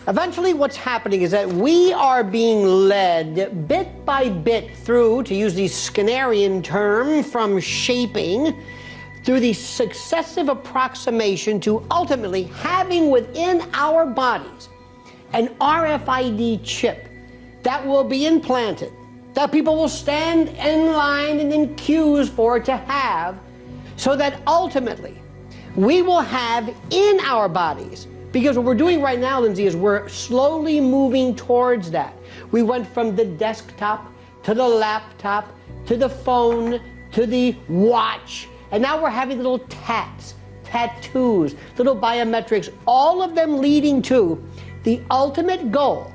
Eventually, what's happening is that we are being led bit by bit through, to use the Skinnerian term, from shaping, through the successive approximation to ultimately having within our bodies an RFID chip that will be implanted, that people will stand in line and in queues for to have, so that ultimately we will have in our bodies. Because what we're doing right now, Lindsay, is we're slowly moving towards that. We went from the desktop to the laptop to the phone to the watch, and now we're having little tattoos, little biometrics, all of them leading to the ultimate goal,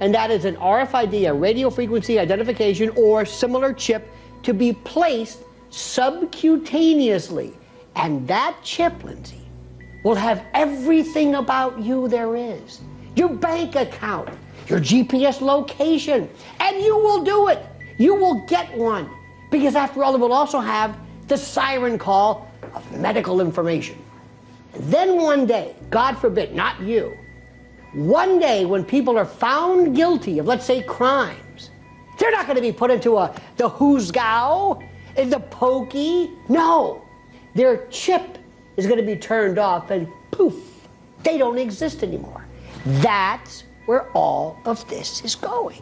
and that is an RFID, a radio frequency identification or similar chip, to be placed subcutaneously. And that chip, Lindsay, will have everything about you there is. Your bank account, your GPS location, and you will do it. You will get one. Because after all, it will also have the siren call of medical information. And then one day, God forbid, not you, one day when people are found guilty of, let's say, crimes, they're not going to be put into the Hoosgow, the pokey. No, their chip is going to be turned off and poof, they don't exist anymore. That's where all of this is going.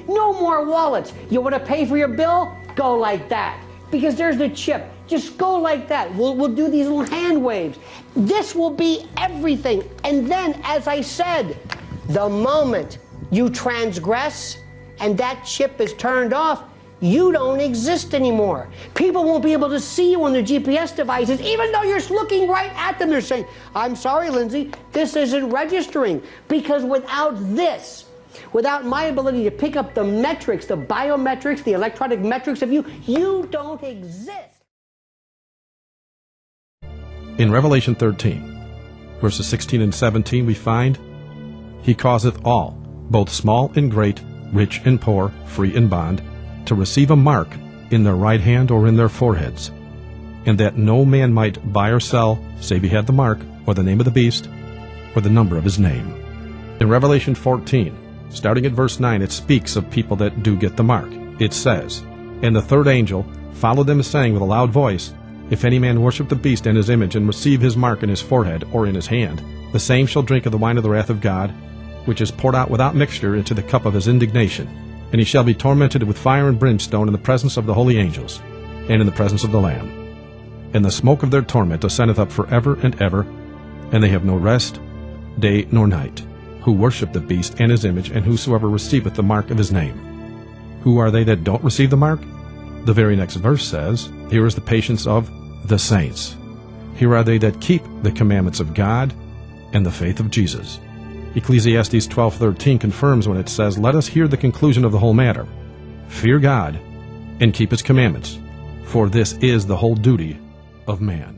No more wallets. You want to pay for your bill? Go like that. Because there's the chip. Just go like that. We'll do these little hand waves. This will be everything. And then, as I said, the moment you transgress and that chip is turned off, you don't exist anymore. People won't be able to see you on their GPS devices, even though you're looking right at them. They're saying, I'm sorry, Lindsay, this isn't registering. Because without this, without my ability to pick up the metrics, the biometrics, the electronic metrics of you, you don't exist. In Revelation 13, verses 16 and 17, we find, He causeth all, both small and great, rich and poor, free and bond, to receive a mark in their right hand or in their foreheads, and that no man might buy or sell, save he had the mark, or the name of the beast, or the number of his name. In Revelation 14, starting at verse 9, it speaks of people that do get the mark. It says, And the third angel followed them, saying with a loud voice, If any man worship the beast and his image, and receive his mark in his forehead or in his hand, the same shall drink of the wine of the wrath of God, which is poured out without mixture into the cup of his indignation. And he shall be tormented with fire and brimstone in the presence of the holy angels, and in the presence of the Lamb. And the smoke of their torment ascendeth up forever and ever, and they have no rest, day nor night, who worship the beast and his image, and whosoever receiveth the mark of his name. Who are they that don't receive the mark? The very next verse says, Here is the patience of the saints. Here are they that keep the commandments of God and the faith of Jesus. Ecclesiastes 12:13 confirms when it says, Let us hear the conclusion of the whole matter. Fear God and keep his commandments, for this is the whole duty of man.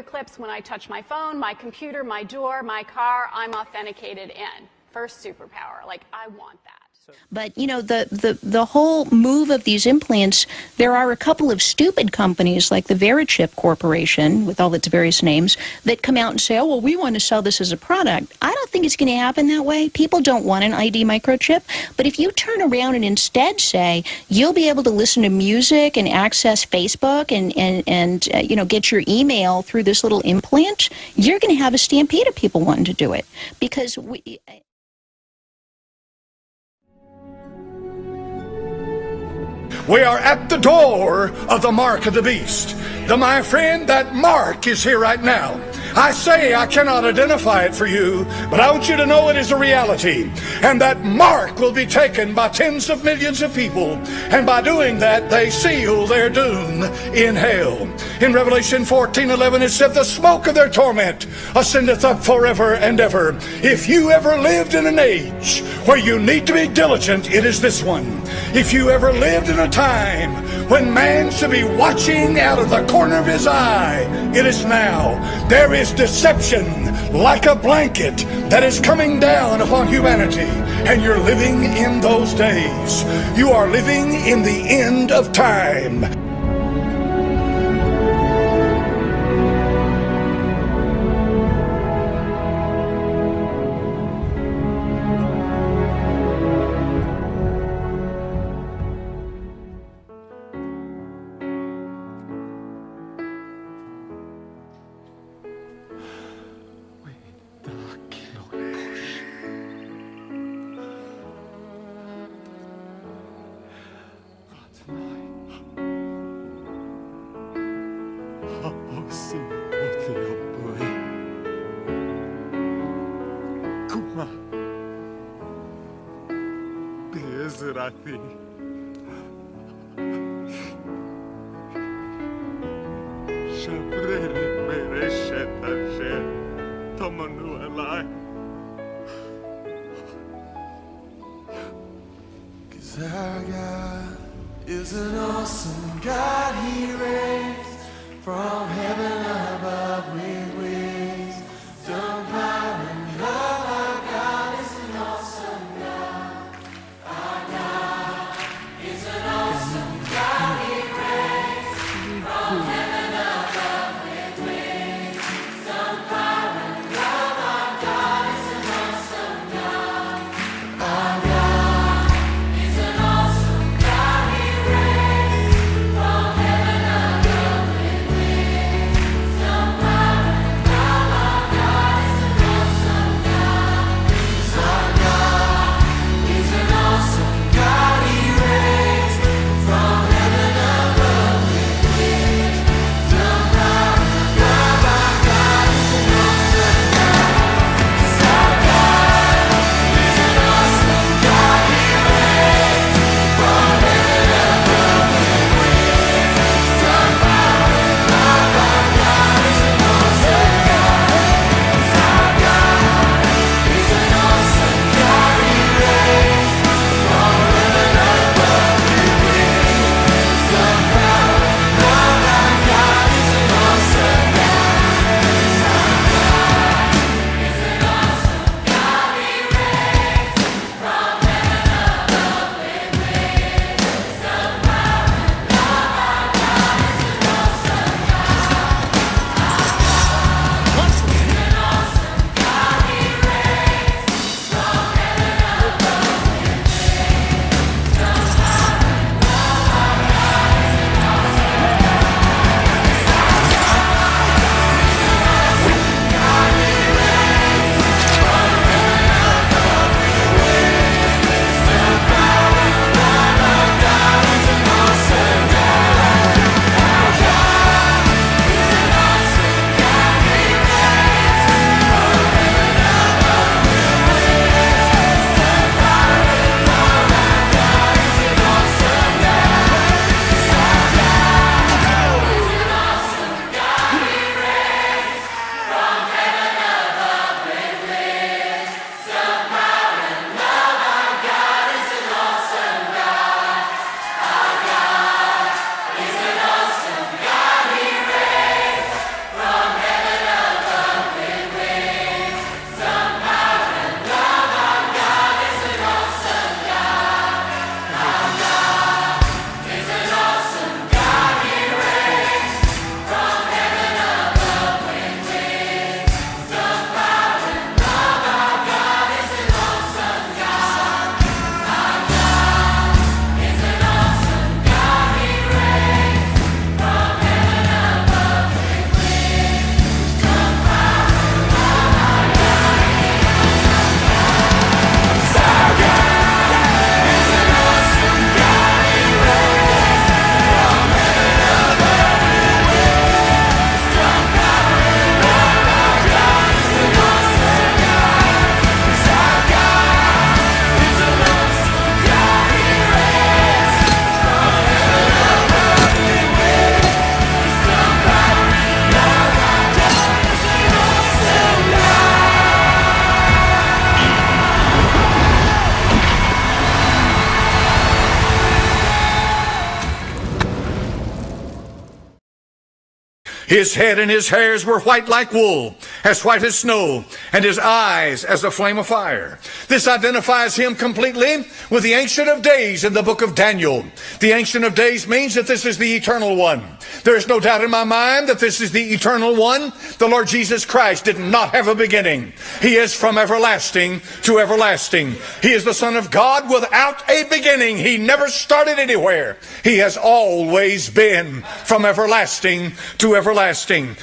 Clips when I touch my phone, my computer, my door, my car, I'm authenticated in. First superpower. Like, I want that. But, you know, the whole move of these implants, there are a couple of stupid companies like the Verichip Corporation, with all its various names, that come out and say, oh, well, we want to sell this as a product. I don't think it's going to happen that way. People don't want an ID microchip. But if you turn around and instead say, you'll be able to listen to music and access Facebook and you know, get your email through this little implant, you're going to have a stampede of people wanting to do it. Because We are at the door of the mark of the beast. My friend, that mark is here right now. I say I cannot identify it for you, but I want you to know it is a reality. And that mark will be taken by tens of millions of people. And by doing that, they seal their doom in hell. In Revelation 14:11, it said, the smoke of their torment ascendeth up forever and ever. If you ever lived in an age where you need to be diligent, it is this one. If you ever lived in a time when man should be watching out of the corner of his eye, it is now. There is deception like a blanket that is coming down upon humanity, and you're living in those days. You are living in the end of time. Bezerati. Shabrele mereshet asher tomanu alai. Cause our God is an awesome God. He reigns from heaven above with wisdom, power, and love. Our God is an awesome God. Our God is an awesome God. He reigns from heaven above with wisdom, power, and love. Our God is an awesome God. Our God is an awesome God. He reigns from heaven above with wisdom, power, and His head and his hairs were white like wool, as white as snow, and his eyes as a flame of fire. This identifies him completely with the Ancient of Days in the book of Daniel. The Ancient of Days means that this is the Eternal One. There is no doubt in my mind that this is the Eternal One. The Lord Jesus Christ did not have a beginning. He is from everlasting to everlasting. He is the Son of God without a beginning. He never started anywhere. He has always been from everlasting to everlasting.